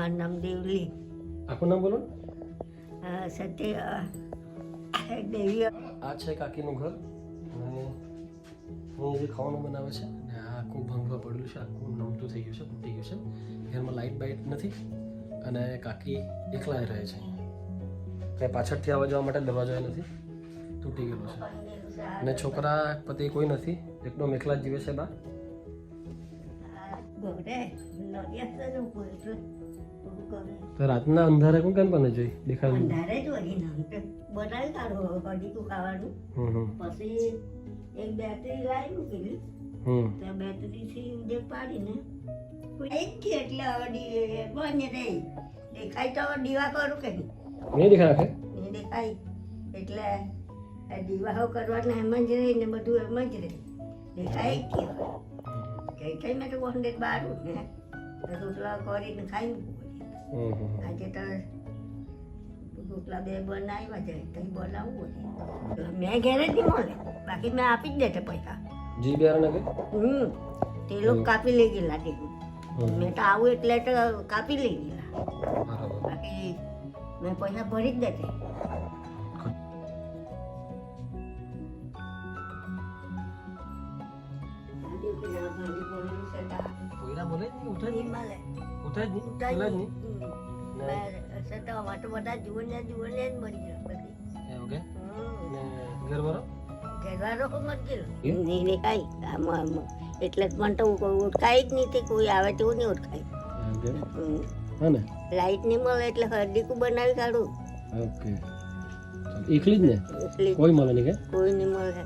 મારું નામ દેવલી. આખું નામ બોલો. સત્ય દેવી. આ છે કાકીનું ઘર અને હું જે ખાવાનું બનાવે છે અને આ આખું ભંગવા પડ્યું છે, આખું નમતું થઈ ગયું છે, તૂટી ગયું છે. ઘરમાં લાઇટ બાઇટ નથી અને કાકી એકલા જ રહે છે. કંઈ પાછળથી આવવા જવા માટે દરવાજો નથી, તૂટી ગયેલો છે. અને છોકરા પતિ કોઈ નથી, એકદમ એકલા જ જીવે છે. બા તો રાતના અંધારે કોણ કેમ બને જોઈ દેખાય અંધારે જ વળી નામ બનાવી કાઢો હડીકું ખાવાનું. પછી એક બેટરી લાવી મૂકેલી, તો બેટરીથી જે પાડીને એટલે હવે બંધ રહી દેખાય તો દીવા કરું કે નહીં દેખાય નહીં દેખાય એટલે દીવાઓ કરવાના એમ જ રહી ને બધું એમ જ રહી દેખાય જ કઈ કઈ મેં તો વંદે બારું ને રોટલા કરીને ખાઈ મૂકવું. આજે તો રોટલા બે બનાવ્યા છે, કંઈ બનાવવું હોય મેં ઘેરે જ નહીં મળે, બાકી મેં આપી જ દેતે પૈસા. જી બિયારણ કે તે લોકો કાપી લઈ ગયેલા ટેકું. મેં તો આવું એટલે તો કાપી લઈ ગયેલા, બાકી મેં પૈસા ભરી જ દેતે. કોઈના બોલે નહીં, ઉઠે જ નહીં, મળે ઉઠે જ નહીં, બોલે જ નહીં. બધા જુએ જ મરી ગયા. એવું કે ને ઘરવાળો ઘરવાળો મત ગયેલો નહીં દેખાય આમાં એટલે જ મને તો ઓળખાય જ નહીં, તે કોઈ આવે તેવું નહીં ઓળખાય. હા ને લાઈટ નહીં મળે એટલે હરડીકું બનાવી કાઢું. ઓકે એકલી જ ને એટલે કોઈ મળે નહીં કે કોઈ નહીં મળે.